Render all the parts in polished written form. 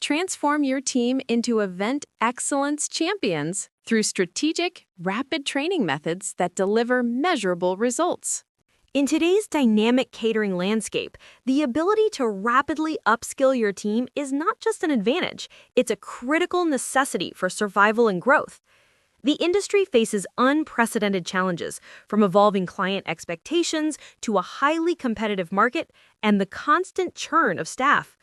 Transform your team into event excellence champions through strategic, rapid training methods that deliver measurable results. In today's dynamic catering landscape, the ability to rapidly upskill your team is not just an advantage, it's a critical necessity for survival and growth. The industry faces unprecedented challenges, from evolving client expectations to a highly competitive market and the constant churn of staff.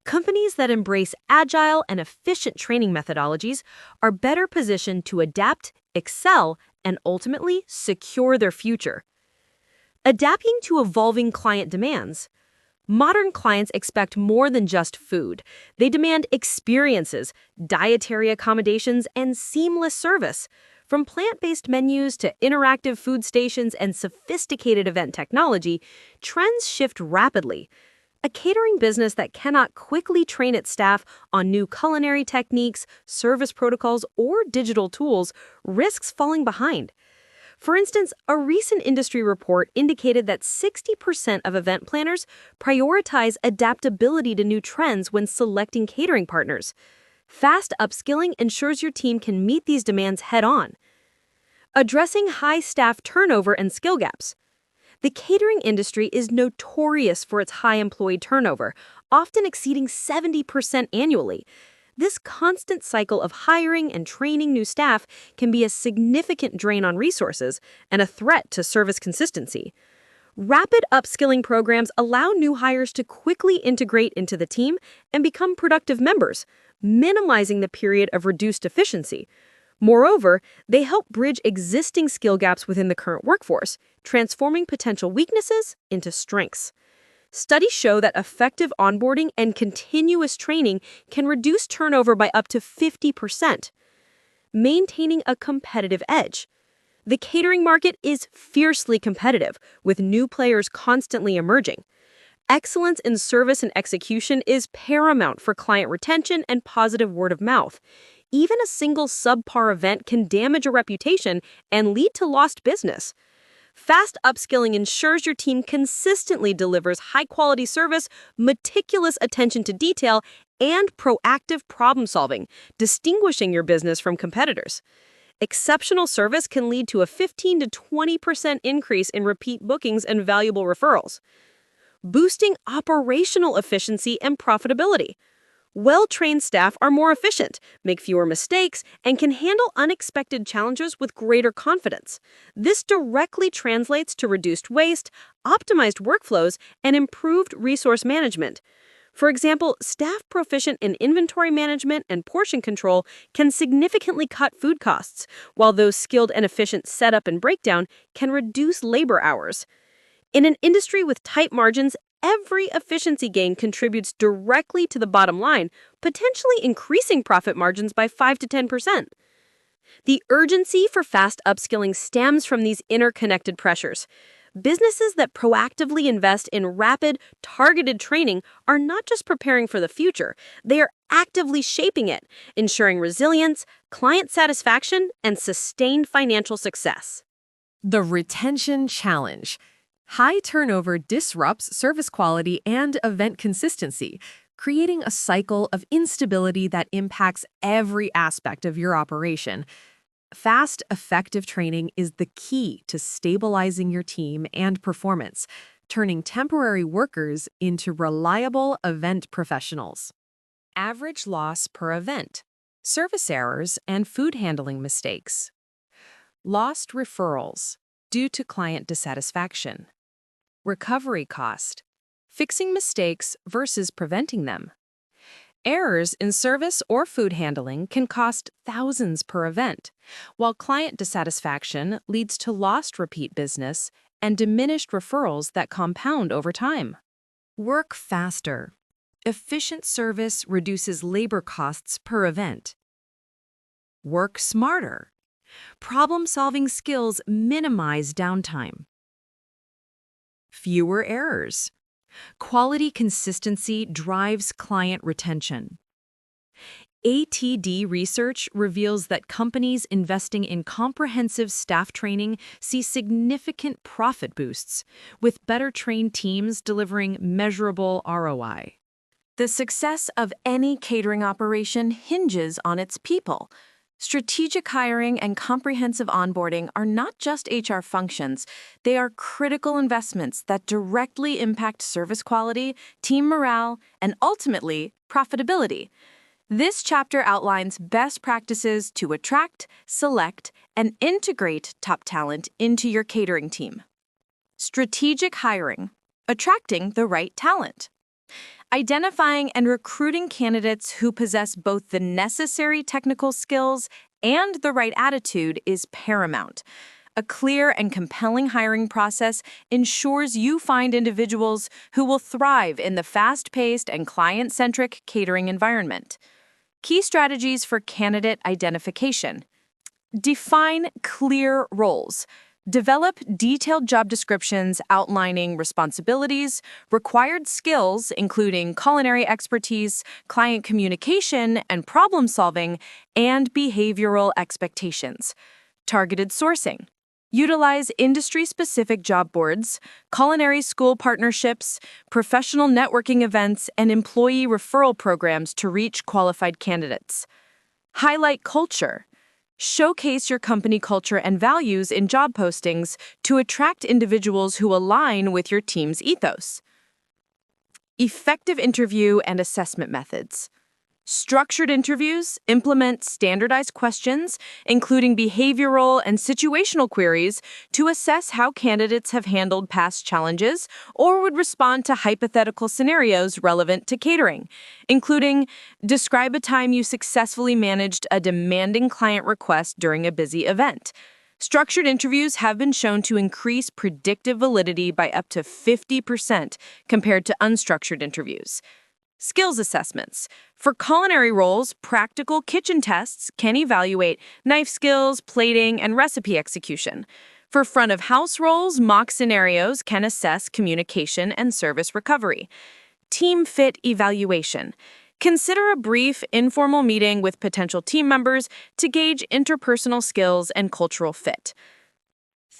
Companies that embrace agile and efficient training methodologies are better positioned to adapt, excel, and ultimately secure their future. Adapting to evolving client demands. Modern clients expect more than just food. They demand experiences, dietary accommodations, and seamless service. From plant-based menus to interactive food stations and sophisticated event technology, trends shift rapidly. A catering business that cannot quickly train its staff on new culinary techniques, service protocols, or digital tools risks falling behind. For instance, a recent industry report indicated that 60% of event planners prioritize adaptability to new trends when selecting catering partners. Fast upskilling ensures your team can meet these demands head-on. Addressing high staff turnover and skill gaps. The catering industry is notorious for its high employee turnover, often exceeding 70% annually. This constant cycle of hiring and training new staff can be a significant drain on resources and a threat to service consistency. Rapid upskilling programs allow new hires to quickly integrate into the team and become productive members, minimizing the period of reduced efficiency. Moreover, they help bridge existing skill gaps within the current workforce, transforming potential weaknesses into strengths. Studies show that effective onboarding and continuous training can reduce turnover by up to 50%, maintaining a competitive edge. The catering market is fiercely competitive, with new players constantly emerging. Excellence in service and execution is paramount for client retention and positive word of mouth. Even a single subpar event can damage a reputation and lead to lost business. Fast upskilling ensures your team consistently delivers high-quality service, meticulous attention to detail, and proactive problem-solving, distinguishing your business from competitors. Exceptional service can lead to a 15 to 20% increase in repeat bookings and valuable referrals, boosting operational efficiency and profitability. Well-trained staff are more efficient, make fewer mistakes, and can handle unexpected challenges with greater confidence. This directly translates to reduced waste, optimized workflows, and improved resource management. For example, staff proficient in inventory management and portion control can significantly cut food costs, while those skilled and efficient setup and breakdown can reduce labor hours. In an industry with tight margins, every efficiency gain contributes directly to the bottom line, potentially increasing profit margins by 5 to 10%. The urgency for fast upskilling stems from these interconnected pressures. Businesses that proactively invest in rapid, targeted training are not just preparing for the future, they are actively shaping it, ensuring resilience, client satisfaction, and sustained financial success. The retention challenge. High turnover disrupts service quality and event consistency, creating a cycle of instability that impacts every aspect of your operation. Fast, effective training is the key to stabilizing your team and performance, turning temporary workers into reliable event professionals. Average loss per event, service errors, and food handling mistakes. Lost referrals due to client dissatisfaction. Recovery cost, fixing mistakes versus preventing them. Errors in service or food handling can cost thousands per event, while client dissatisfaction leads to lost repeat business and diminished referrals that compound over time. Work faster. Efficient service reduces labor costs per event. Work smarter. Problem-solving skills minimize downtime. Fewer errors. Quality consistency drives client retention. ATD research reveals that companies investing in comprehensive staff training see significant profit boosts, with better trained teams delivering measurable ROI. The success of any catering operation hinges on its people. Strategic hiring and comprehensive onboarding are not just HR functions, they are critical investments that directly impact service quality, team morale, and ultimately, profitability. This chapter outlines best practices to attract, select, and integrate top talent into your catering team. Strategic hiring, attracting the right talent. Identifying and recruiting candidates who possess both the necessary technical skills and the right attitude is paramount. A clear and compelling hiring process ensures you find individuals who will thrive in the fast-paced and client-centric catering environment. Key strategies for candidate identification. Define clear roles. Develop detailed job descriptions outlining responsibilities, required skills, including culinary expertise, client communication and problem solving, and behavioral expectations. Targeted sourcing. Utilize industry-specific job boards, culinary school partnerships, professional networking events, and employee referral programs to reach qualified candidates. Highlight culture. Showcase your company culture and values in job postings to attract individuals who align with your team's ethos. Effective interview and assessment methods. Structured interviews implement standardized questions, including behavioral and situational queries, to assess how candidates have handled past challenges or would respond to hypothetical scenarios relevant to catering, including describe a time you successfully managed a demanding client request during a busy event. Structured interviews have been shown to increase predictive validity by up to 50% compared to unstructured interviews. Skills assessments. For culinary roles, practical kitchen tests can evaluate knife skills, plating, and recipe execution. For front-of-house roles, mock scenarios can assess communication and service recovery. Team fit evaluation. Consider a brief, informal meeting with potential team members to gauge interpersonal skills and cultural fit.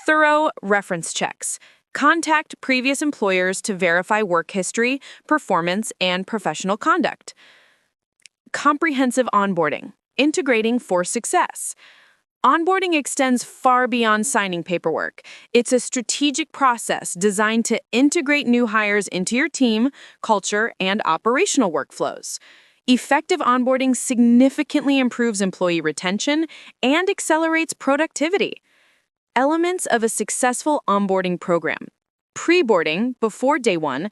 Thorough reference checks. Contact previous employers to verify work history, performance, and professional conduct. Comprehensive onboarding, integrating for success. Onboarding extends far beyond signing paperwork. It's a strategic process designed to integrate new hires into your team, culture, and operational workflows. Effective onboarding significantly improves employee retention and accelerates productivity. Elements of a successful onboarding program. Pre-boarding, before day one.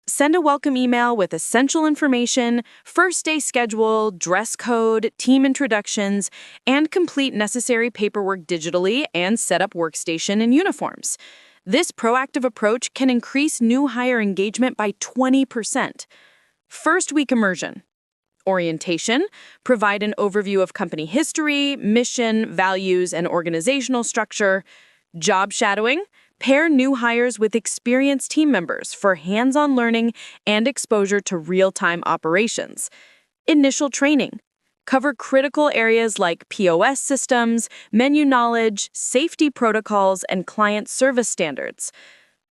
Send a welcome email with essential information, first day schedule, dress code, team introductions, and complete necessary paperwork digitally and set up workstation and uniforms. This proactive approach can increase new hire engagement by 20%. First week immersion. Orientation, provide an overview of company history, mission, values, and organizational structure. Job shadowing, pair new hires with experienced team members for hands-on learning and exposure to real-time operations. Initial training, cover critical areas like POS systems, menu knowledge, safety protocols, and client service standards.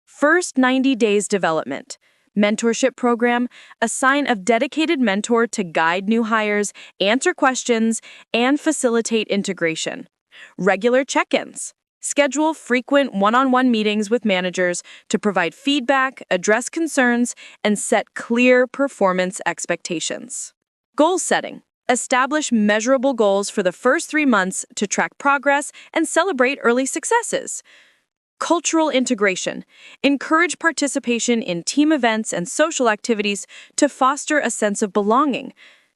First 90 days development. Mentorship program, assign a dedicated mentor to guide new hires, answer questions, and facilitate integration. Regular check-ins. Schedule frequent one-on-one meetings with managers to provide feedback, address concerns, and set clear performance expectations. Goal setting. Establish measurable goals for the first 3 months to track progress and celebrate early successes. Cultural integration. Encourage participation in team events and social activities to foster a sense of belonging.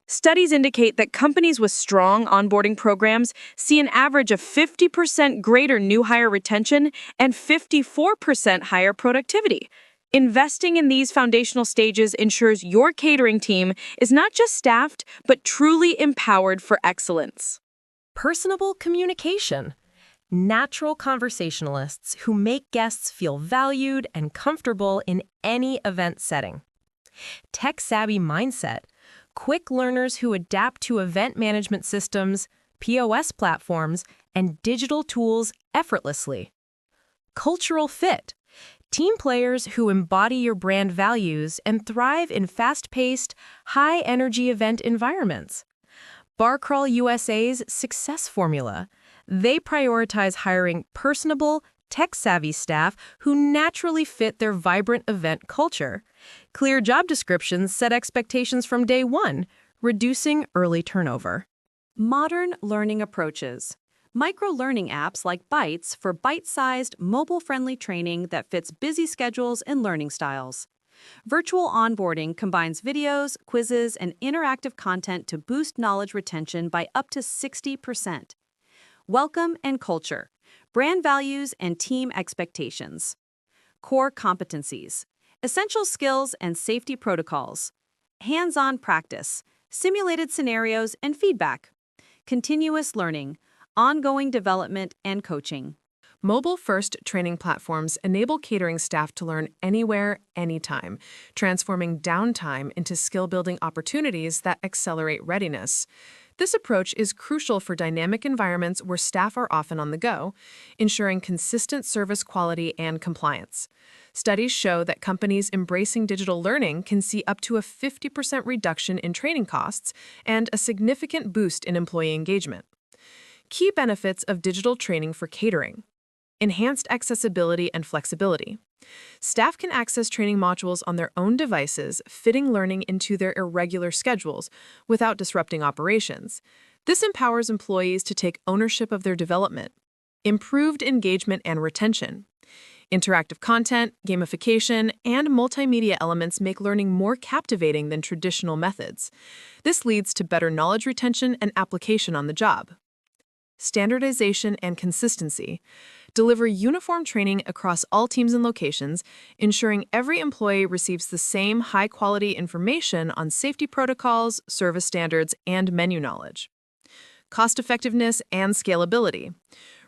Studies indicate that companies with strong onboarding programs see an average of 50% greater new hire retention and 54% higher productivity. Investing in these foundational stages ensures your catering team is not just staffed, but truly empowered for excellence. Personable communication. Natural conversationalists who make guests feel valued and comfortable in any event setting. Tech-savvy mindset. Quick learners who adapt to event management systems, POS platforms, and digital tools effortlessly. Cultural fit. Team players who embody your brand values and thrive in fast-paced, high-energy event environments. Bar Crawl USA's success formula. They prioritize hiring personable, tech-savvy staff who naturally fit their vibrant event culture. Clear job descriptions set expectations from day one, reducing early turnover. Modern learning approaches. Micro-learning apps like Bytes for bite-sized, mobile-friendly training that fits busy schedules and learning styles. Virtual onboarding combines videos, quizzes, and interactive content to boost knowledge retention by up to 60%. Welcome and culture. Brand values and team expectations. Core competencies. Essential skills and safety protocols. Hands-on practice. Simulated scenarios and feedback. Continuous learning. Ongoing development and coaching. Mobile-first training platforms enable catering staff to learn anywhere, anytime, transforming downtime into skill-building opportunities that accelerate readiness. This approach is crucial for dynamic environments where staff are often on the go, ensuring consistent service quality and compliance. Studies show that companies embracing digital learning can see up to a 50% reduction in training costs and a significant boost in employee engagement. Key benefits of digital training for catering. Enhanced accessibility and flexibility. Staff can access training modules on their own devices, fitting learning into their irregular schedules without disrupting operations. This empowers employees to take ownership of their development. Improved engagement and retention. Interactive content, gamification, and multimedia elements make learning more captivating than traditional methods. This leads to better knowledge retention and application on the job. Standardization and consistency. Deliver uniform training across all teams and locations, ensuring every employee receives the same high-quality information on safety protocols, service standards, and menu knowledge. Cost-effectiveness and scalability.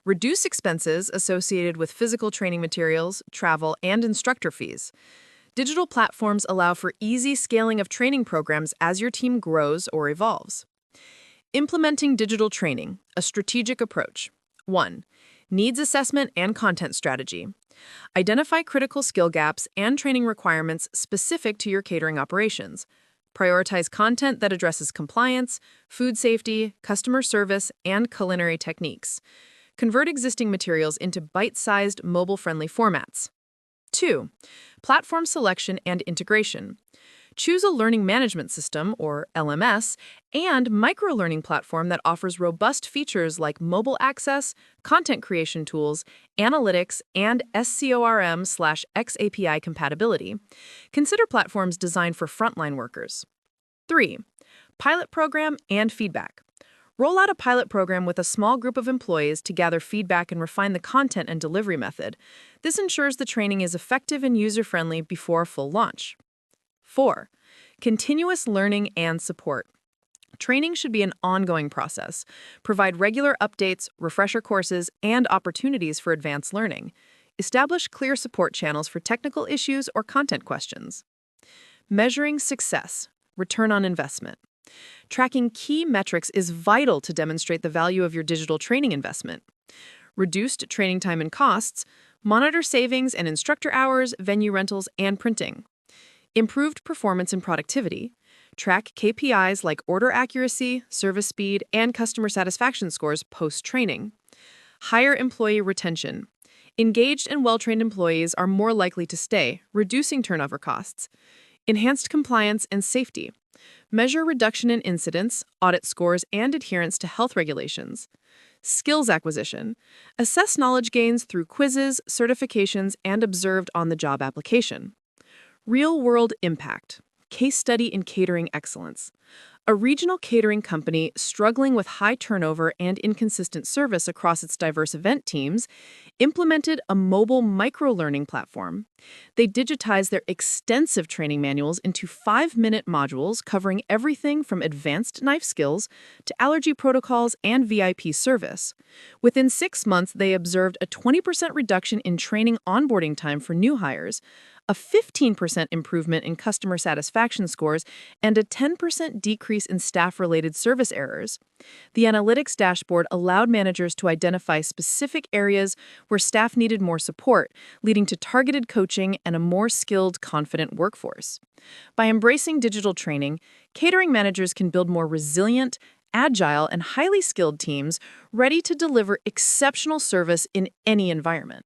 Reduce expenses associated with physical training materials, travel, and instructor fees. Digital platforms allow for easy scaling of training programs as your team grows or evolves. Implementing digital training, a strategic approach. 1. Needs assessment and content strategy. Identify critical skill gaps and training requirements specific to your catering operations. Prioritize content that addresses compliance, food safety, customer service, and culinary techniques. Convert existing materials into bite-sized, mobile-friendly formats. 2. Platform selection and integration. Choose a learning management system, or LMS, and micro-learning platform that offers robust features like mobile access, content creation tools, analytics, and SCORM/XAPI compatibility. Consider platforms designed for frontline workers. 3. Pilot program and feedback. Roll out a pilot program with a small group of employees to gather feedback and refine the content and delivery method. This ensures the training is effective and user-friendly before full launch. 4. Continuous learning and support. Training should be an ongoing process. Provide regular updates, refresher courses, and opportunities for advanced learning. Establish clear support channels for technical issues or content questions. Measuring success, return on investment. Tracking key metrics is vital to demonstrate the value of your digital training investment. Reduced training time and costs. Monitor savings and instructor hours, venue rentals, and printing. Improved performance and productivity. Track KPIs like order accuracy, service speed, and customer satisfaction scores post-training. Higher employee retention. Engaged and well-trained employees are more likely to stay, reducing turnover costs. Enhanced compliance and safety. Measure reduction in incidents, audit scores, and adherence to health regulations. Skills acquisition. Assess knowledge gains through quizzes, certifications, and observed on-the-job application. Real-world impact. Case study in catering excellence. A regional catering company struggling with high turnover and inconsistent service across its diverse event teams implemented a mobile micro-learning platform. They digitized their extensive training manuals into 5-minute modules covering everything from advanced knife skills to allergy protocols and VIP service. Within 6 months, they observed a 20% reduction in training onboarding time for new hires, a 15% improvement in customer satisfaction scores, and a 10% decrease in staff-related service errors. The analytics dashboard allowed managers to identify specific areas where staff needed more support, leading to targeted coaching and a more skilled, confident workforce. By embracing digital training, catering managers can build more resilient, agile, and highly skilled teams ready to deliver exceptional service in any environment.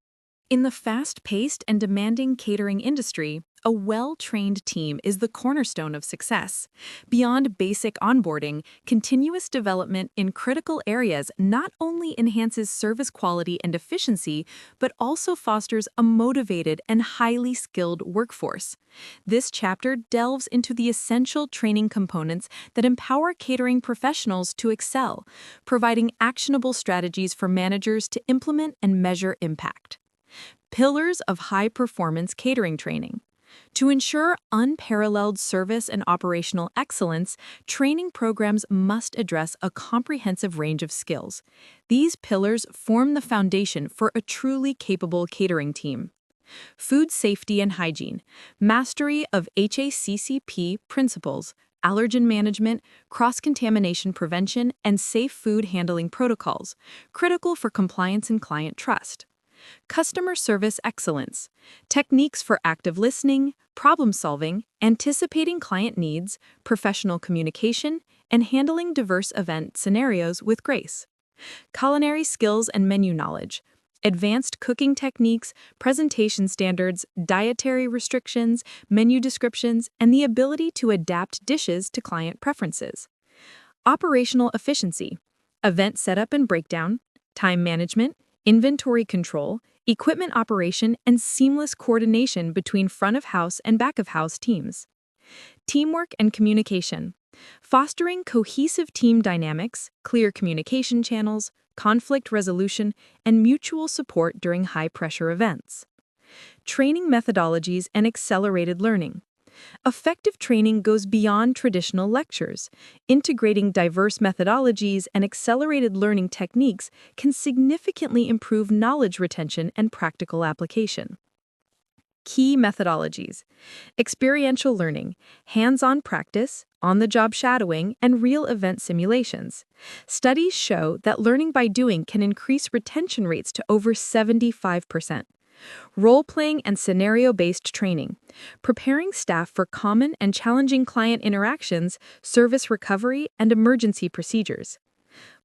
In the fast-paced and demanding catering industry, a well-trained team is the cornerstone of success. Beyond basic onboarding, continuous development in critical areas not only enhances service quality and efficiency, but also fosters a motivated and highly skilled workforce. This chapter delves into the essential training components that empower catering professionals to excel, providing actionable strategies for managers to implement and measure impact. Pillars of high-performance catering training. To ensure unparalleled service and operational excellence, training programs must address a comprehensive range of skills. These pillars form the foundation for a truly capable catering team. Food safety and hygiene, mastery of HACCP principles, allergen management, cross-contamination prevention, and safe food handling protocols, critical for compliance and client trust. Customer service excellence, techniques for active listening, problem-solving, anticipating client needs, professional communication, and handling diverse event scenarios with grace. Culinary skills and menu knowledge, advanced cooking techniques, presentation standards, dietary restrictions, menu descriptions, and the ability to adapt dishes to client preferences. Operational efficiency, event setup and breakdown, time management, inventory control, equipment operation, and seamless coordination between front-of-house and back-of-house teams. Teamwork and communication, fostering cohesive team dynamics, clear communication channels, conflict resolution, and mutual support during high-pressure events. Training methodologies and accelerated learning. Effective training goes beyond traditional lectures. Integrating diverse methodologies and accelerated learning techniques can significantly improve knowledge retention and practical application. Key methodologies: experiential learning, hands-on practice, on-the-job shadowing, and real event simulations. Studies show that learning by doing can increase retention rates to over 75%. Role-playing and scenario-based training, preparing staff for common and challenging client interactions, service recovery, and emergency procedures.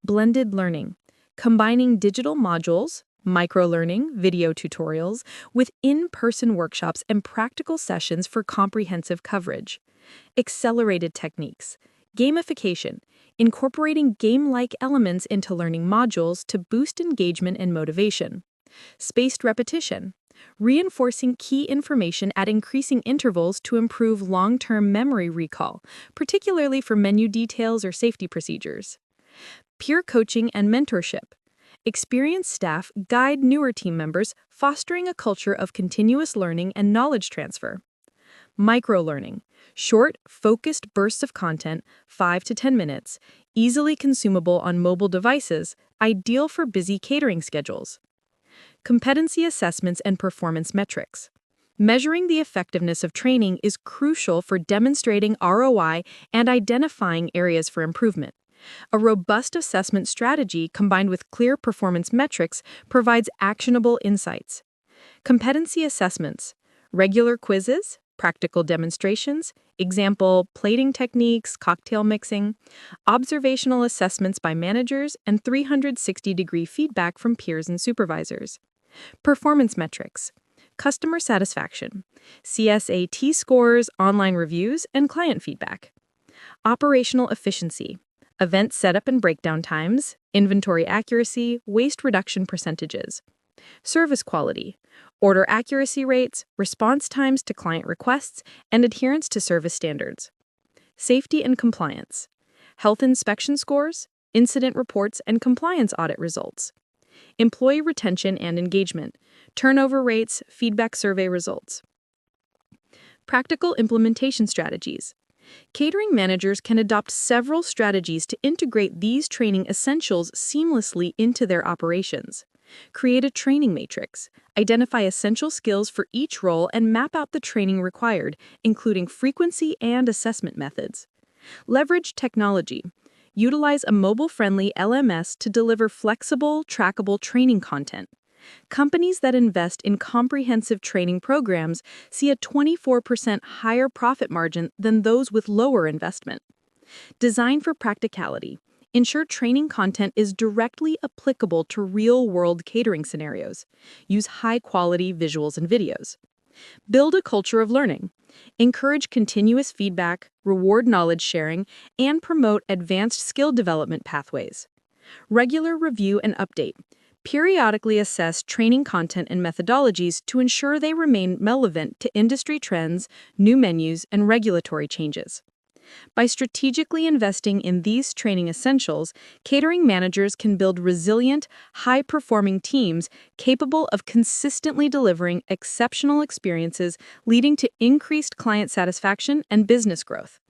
Blended learning, combining digital modules, micro-learning, video tutorials, with in-person workshops and practical sessions for comprehensive coverage. Accelerated techniques, gamification, incorporating game-like elements into learning modules to boost engagement and motivation. Spaced repetition, reinforcing key information at increasing intervals to improve long-term memory recall, particularly for menu details or safety procedures. Peer coaching and mentorship. Experienced staff guide newer team members, fostering a culture of continuous learning and knowledge transfer. Micro-learning, short, focused bursts of content, 5 to 10 minutes, easily consumable on mobile devices, ideal for busy catering schedules. Competency assessments and performance metrics. Measuring the effectiveness of training is crucial for demonstrating ROI and identifying areas for improvement. A robust assessment strategy combined with clear performance metrics provides actionable insights. Competency assessments, regular quizzes, practical demonstrations, example, plating techniques, cocktail mixing, observational assessments by managers, and 360-degree feedback from peers and supervisors. Performance metrics, customer satisfaction, CSAT scores, online reviews, and client feedback. Operational efficiency, event setup and breakdown times, inventory accuracy, waste reduction percentages. Service quality, order accuracy rates, response times to client requests, and adherence to service standards. Safety and compliance, health inspection scores, incident reports, and compliance audit results. Employee retention and engagement, turnover rates, feedback survey results. Practical implementation strategies. Catering managers can adopt several strategies to integrate these training essentials seamlessly into their operations. Create a training matrix. Identify essential skills for each role and map out the training required, including frequency and assessment methods. Leverage technology. Utilize a mobile-friendly LMS to deliver flexible, trackable training content. Companies that invest in comprehensive training programs see a 24% higher profit margin than those with lower investment. Design for practicality. Ensure training content is directly applicable to real-world catering scenarios. Use high-quality visuals and videos. Build a culture of learning. Encourage continuous feedback, reward knowledge sharing, and promote advanced skill development pathways. Regular review and update. Periodically assess training content and methodologies to ensure they remain relevant to industry trends, new menus, and regulatory changes. By strategically investing in these training essentials, catering managers can build resilient, high-performing teams capable of consistently delivering exceptional experiences, leading to increased client satisfaction and business growth.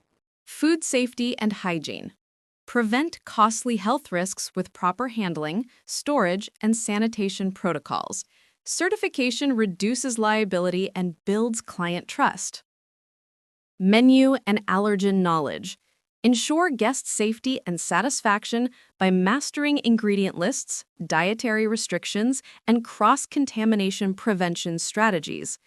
Food safety and hygiene. Prevent costly health risks with proper handling, storage, and sanitation protocols. Certification reduces liability and builds client trust. Menu and allergen knowledge. Ensure guest safety and satisfaction by mastering ingredient lists, dietary restrictions, and cross-contamination prevention strategies.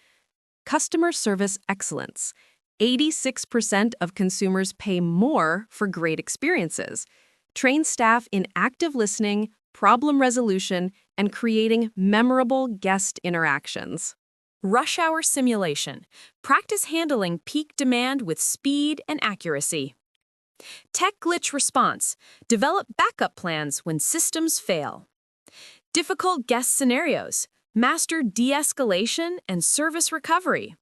Customer service excellence. 86% of consumers pay more for great experiences. Train staff in active listening, problem resolution, and creating memorable guest interactions. Rush hour simulation. Practice handling peak demand with speed and accuracy. Tech glitch response. Develop backup plans when systems fail. Difficult guest scenarios. Master de-escalation and service recovery.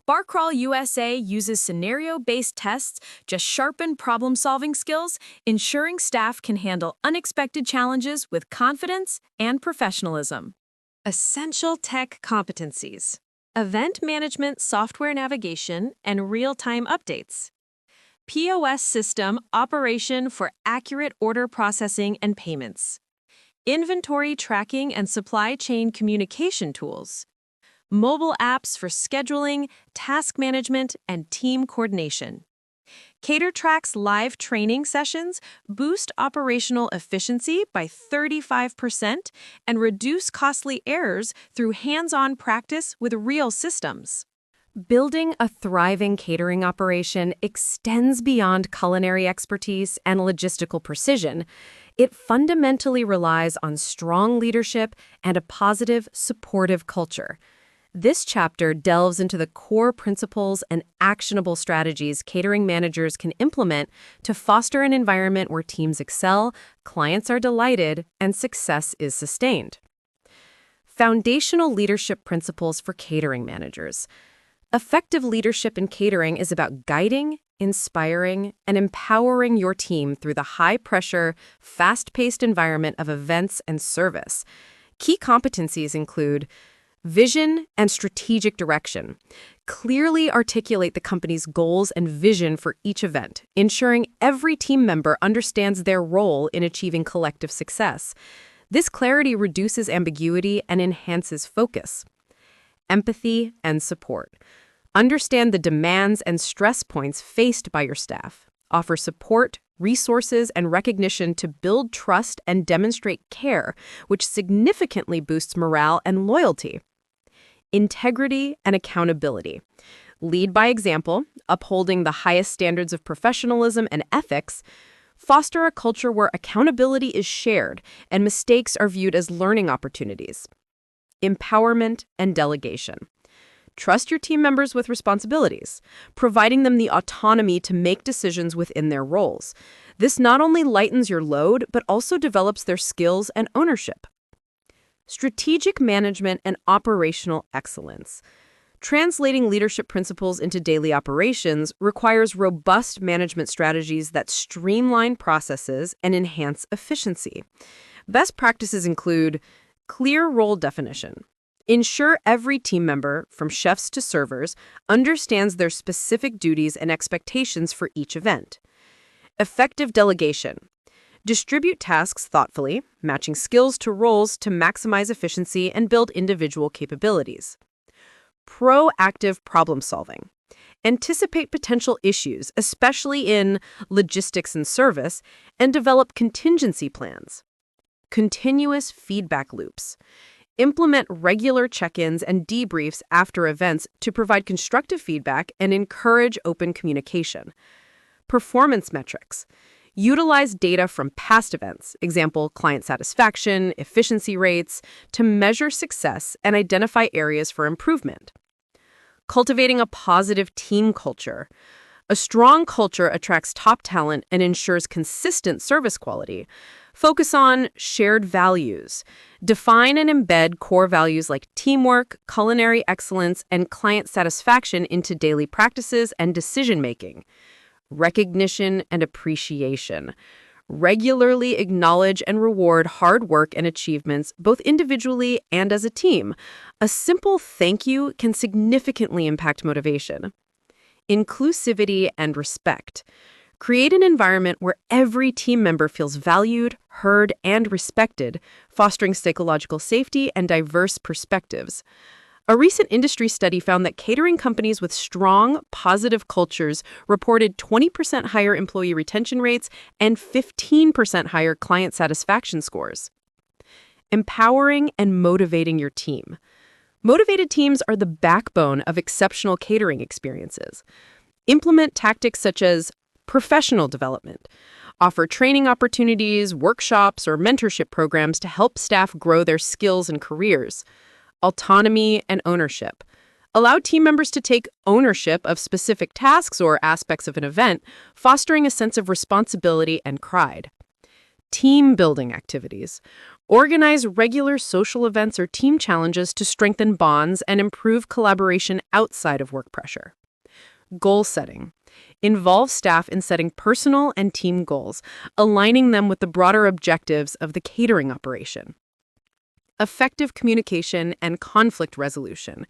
Barcrawl USA uses scenario-based tests to sharpen problem-solving skills, ensuring staff can handle unexpected challenges with confidence and professionalism. Essential tech competencies: event management, software navigation, and real-time updates. POS system operation for accurate order processing and payments. Inventory tracking and supply chain communication tools. Mobile apps for scheduling, task management, and team coordination. CaterTrack's live training sessions boost operational efficiency by 35% and reduce costly errors through hands-on practice with real systems. Building a thriving catering operation extends beyond culinary expertise and logistical precision. It fundamentally relies on strong leadership and a positive, supportive culture. This chapter delves into the core principles and actionable strategies catering managers can implement to foster an environment where teams excel, clients are delighted, and success is sustained. Foundational leadership principles for catering managers. Effective leadership in catering is about guiding, inspiring, and empowering your team through the high-pressure, fast-paced environment of events and service. Key competencies include vision and strategic direction. Clearly articulate the company's goals and vision for each event, ensuring every team member understands their role in achieving collective success. This clarity reduces ambiguity and enhances focus. Empathy and support. Understand the demands and stress points faced by your staff. Offer support, resources, and recognition to build trust and demonstrate care, which significantly boosts morale and loyalty. Integrity and accountability. Lead by example, upholding the highest standards of professionalism and ethics. Foster a culture where accountability is shared and mistakes are viewed as learning opportunities. Empowerment and delegation. Trust your team members with responsibilities, providing them the autonomy to make decisions within their roles. This not only lightens your load, but also develops their skills and ownership. Strategic management and operational excellence. Translating leadership principles into daily operations requires robust management strategies that streamline processes and enhance efficiency. Best practices include clear role definition. Ensure every team member, from chefs to servers, understands their specific duties and expectations for each event. Effective delegation. Distribute tasks thoughtfully, matching skills to roles to maximize efficiency and build individual capabilities. Proactive problem solving. Anticipate potential issues, especially in logistics and service, and develop contingency plans. Continuous feedback loops. Implement regular check-ins and debriefs after events to provide constructive feedback and encourage open communication. Performance metrics. Utilize data from past events, example, client satisfaction, efficiency rates, to measure success and identify areas for improvement. Cultivating a positive team culture. A strong culture attracts top talent and ensures consistent service quality. Focus on shared values. Define and embed core values like teamwork, culinary excellence, and client satisfaction into daily practices and decision-making. Recognition and appreciation. Regularly acknowledge and reward hard work and achievements, both individually and as a team. A simple thank you can significantly impact motivation. Inclusivity and respect. Create an environment where every team member feels valued, heard, and respected, fostering psychological safety and diverse perspectives. A recent industry study found that catering companies with strong, positive cultures reported 20% higher employee retention rates and 15% higher client satisfaction scores. Empowering and motivating your team. Motivated teams are the backbone of exceptional catering experiences. Implement tactics such as professional development. Offer training opportunities, workshops, or mentorship programs to help staff grow their skills and careers. Autonomy and ownership. Allow team members to take ownership of specific tasks or aspects of an event, fostering a sense of responsibility and pride. Team building activities. Organize regular social events or team challenges to strengthen bonds and improve collaboration outside of work pressure. Goal setting. Involve staff in setting personal and team goals, aligning them with the broader objectives of the catering operation. Effective communication and conflict resolution.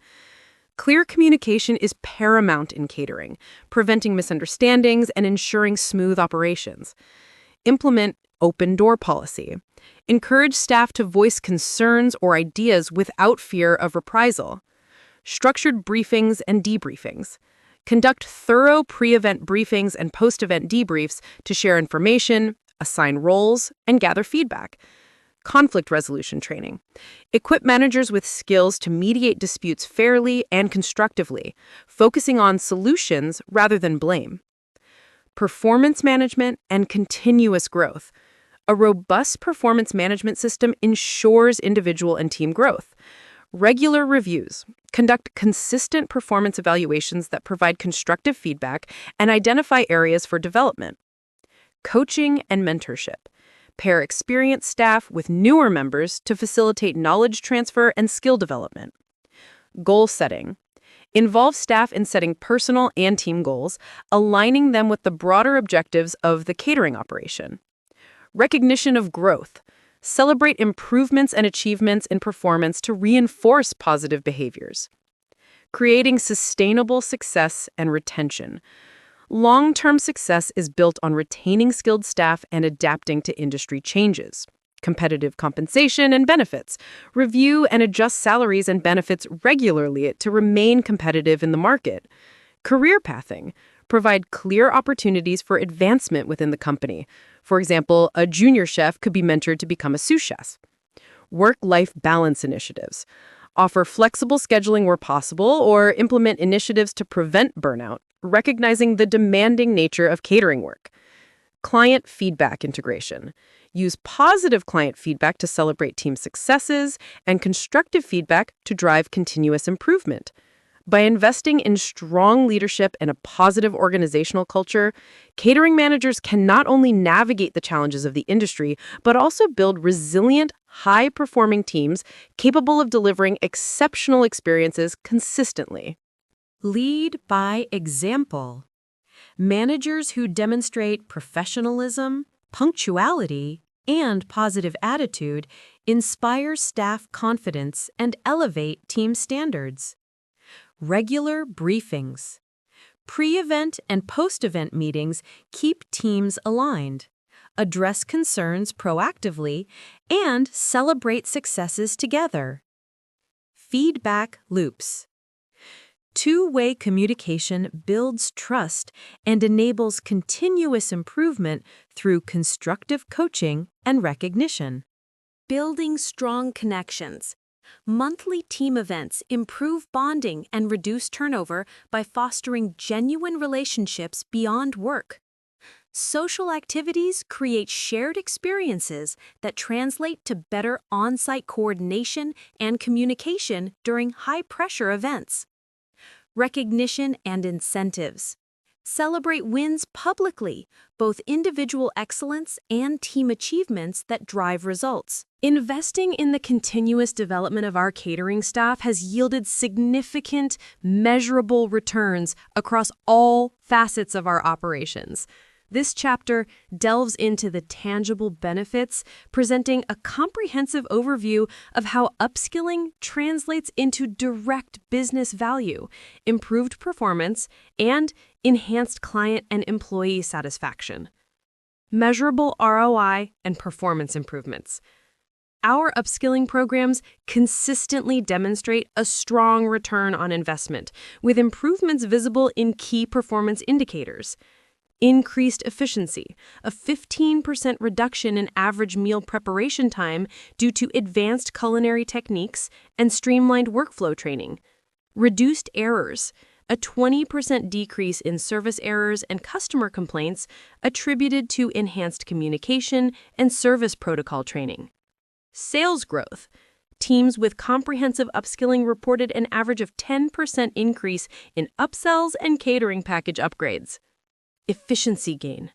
Clear communication is paramount in catering, preventing misunderstandings and ensuring smooth operations. Implement open door policy. Encourage staff to voice concerns or ideas without fear of reprisal. Structured briefings and debriefings. Conduct thorough pre-event briefings and post-event debriefs to share information, assign roles, and gather feedback. Conflict resolution training. Equip managers with skills to mediate disputes fairly and constructively, focusing on solutions rather than blame. Performance management and continuous growth. A robust performance management system ensures individual and team growth. Regular reviews. Conduct consistent performance evaluations that provide constructive feedback and identify areas for development. Coaching and mentorship. Pair experienced staff with newer members to facilitate knowledge transfer and skill development. Goal setting. Involve staff in setting personal and team goals, aligning them with the broader objectives of the catering operation. Recognition of growth. Celebrate improvements and achievements in performance to reinforce positive behaviors. Creating sustainable success and retention. Long-term success is built on retaining skilled staff and adapting to industry changes. Competitive compensation and benefits. Review and adjust salaries and benefits regularly to remain competitive in the market. Career pathing. Provide clear opportunities for advancement within the company. For example, a junior chef could be mentored to become a sous chef. Work-life balance initiatives. Offer flexible scheduling where possible or implement initiatives to prevent burnout, recognizing the demanding nature of catering work. Client feedback integration. Use positive client feedback to celebrate team successes and constructive feedback to drive continuous improvement. By investing in strong leadership and a positive organizational culture, catering managers can not only navigate the challenges of the industry, but also build resilient, high-performing teams capable of delivering exceptional experiences consistently. Lead by example. Managers who demonstrate professionalism, punctuality, and positive attitude inspire staff confidence and elevate team standards. Regular briefings. Pre-event and post-event meetings keep teams aligned. address concerns proactively, and celebrate successes together. Feedback loops. Two-way communication builds trust and enables continuous improvement through constructive coaching and recognition. Building strong connections. Monthly team events improve bonding and reduce turnover by fostering genuine relationships beyond work. Social activities create shared experiences that translate to better on-site coordination and communication during high-pressure events. Recognition and incentives. Celebrate wins publicly, both individual excellence and team achievements that drive results. Investing in the continuous development of our catering staff has yielded significant, measurable returns across all facets of our operations. This chapter delves into the tangible benefits, presenting a comprehensive overview of how upskilling translates into direct business value, improved performance, and enhanced client and employee satisfaction. Measurable ROI and performance improvements. Our upskilling programs consistently demonstrate a strong return on investment, with improvements visible in key performance indicators. Increased efficiency, a 15% reduction in average meal preparation time due to advanced culinary techniques and streamlined workflow training. Reduced errors, a 20% decrease in service errors and customer complaints attributed to enhanced communication and service protocol training. Sales growth. Teams with comprehensive upskilling reported an average of 10% increase in upsells and catering package upgrades. Efficiency gain.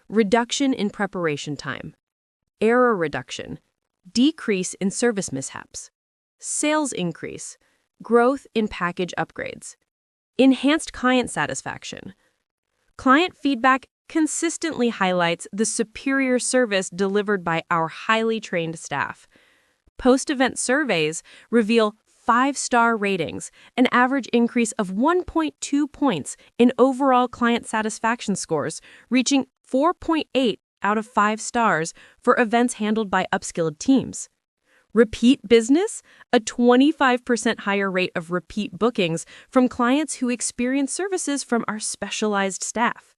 Reduction in preparation time. Error reduction. Decrease in service mishaps. Sales increase. Growth in package upgrades. Enhanced client satisfaction. Client feedback consistently highlights the superior service delivered by our highly trained staff. Post-event surveys reveal 5-star ratings, an average increase of 1.2 points in overall client satisfaction scores, reaching 4.8 out of 5 stars for events handled by upskilled teams. Repeat business, a 25% higher rate of repeat bookings from clients who experience services from our specialized staff.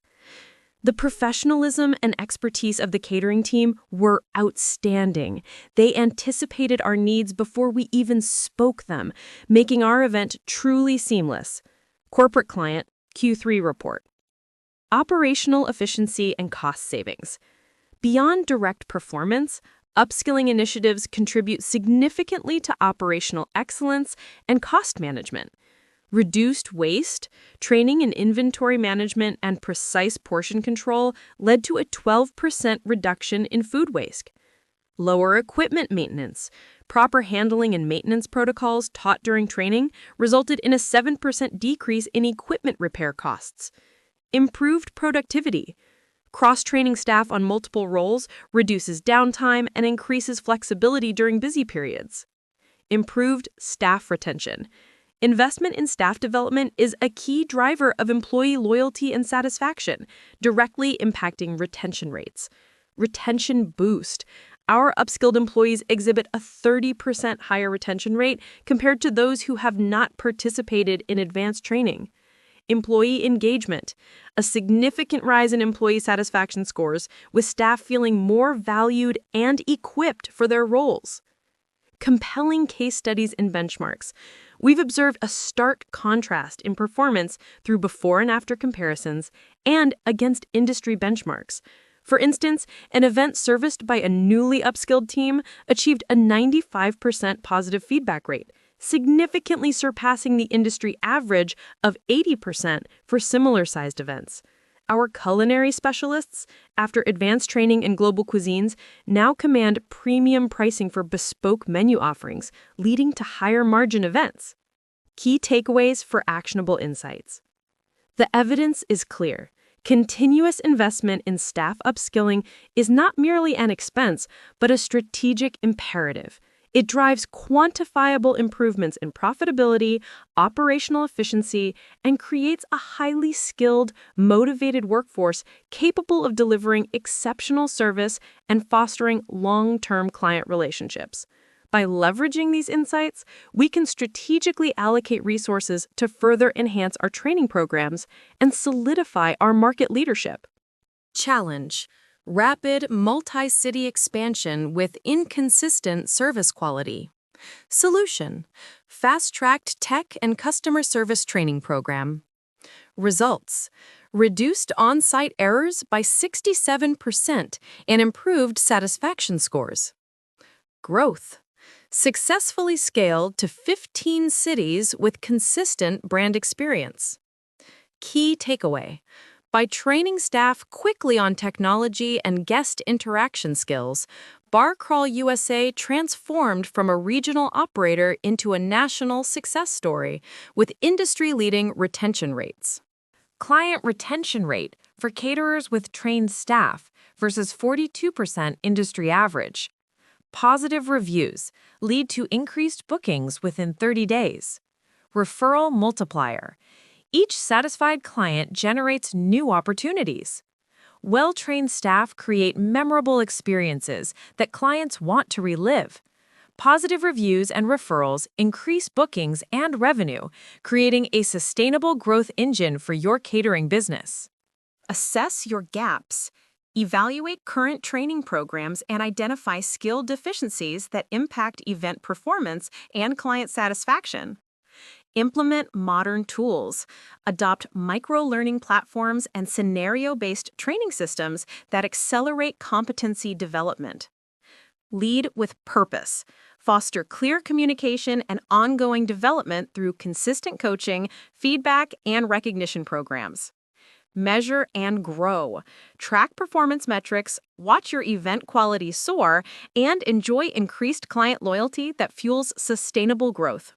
The professionalism and expertise of the catering team were outstanding. They anticipated our needs before we even spoke them, making our event truly seamless. Corporate Client Q3 Report. Operational efficiency and cost savings. Beyond direct performance, upskilling initiatives contribute significantly to operational excellence and cost management. Reduced waste, training in inventory management, and precise portion control led to a 12% reduction in food waste. Lower equipment maintenance. Proper handling and maintenance protocols taught during training resulted in a 7% decrease in equipment repair costs. Improved productivity. Cross-training staff on multiple roles reduces downtime and increases flexibility during busy periods. Improved staff retention. Investment in staff development is a key driver of employee loyalty and satisfaction, directly impacting retention rates. Retention boost. Our upskilled employees exhibit a 30% higher retention rate compared to those who have not participated in advanced training. Employee engagement. A significant rise in employee satisfaction scores, with staff feeling more valued and equipped for their roles. Compelling case studies and benchmarks. We've observed a stark contrast in performance through before and after comparisons and against industry benchmarks. For instance, an event serviced by a newly upskilled team achieved a 95% positive feedback rate, significantly surpassing the industry average of 80% for similar-sized events. Our culinary specialists, after advanced training in global cuisines, now command premium pricing for bespoke menu offerings, leading to higher margin events. Key takeaways for actionable insights. The evidence is clear. Continuous investment in staff upskilling is not merely an expense, but a strategic imperative. It drives quantifiable improvements in profitability, operational efficiency, and creates a highly skilled, motivated workforce capable of delivering exceptional service and fostering long-term client relationships. By leveraging these insights, we can strategically allocate resources to further enhance our training programs and solidify our market leadership. Challenge: rapid multi-city expansion with inconsistent service quality. Solution: fast-tracked tech and customer service training program. Results: reduced on-site errors by 67% and improved satisfaction scores. Growth: successfully scaled to 15 cities with consistent brand experience. Key takeaway: by training staff quickly on technology and guest interaction skills, Bar Crawl USA transformed from a regional operator into a national success story with industry-leading retention rates. Client retention rate for caterers with trained staff versus 42% industry average. Positive reviews lead to increased bookings within 30 days. Referral multiplier: each satisfied client generates new opportunities. Well-trained staff create memorable experiences that clients want to relive. Positive reviews and referrals increase bookings and revenue, creating a sustainable growth engine for your catering business. Assess your gaps. Evaluate current training programs and identify skill deficiencies that impact event performance and client satisfaction. Implement modern tools. Adopt micro-learning platforms and scenario-based training systems that accelerate competency development. Lead with purpose. Foster clear communication and ongoing development through consistent coaching, feedback, and recognition programs. Measure and grow. Track performance metrics, watch your event quality soar, and enjoy increased client loyalty that fuels sustainable growth.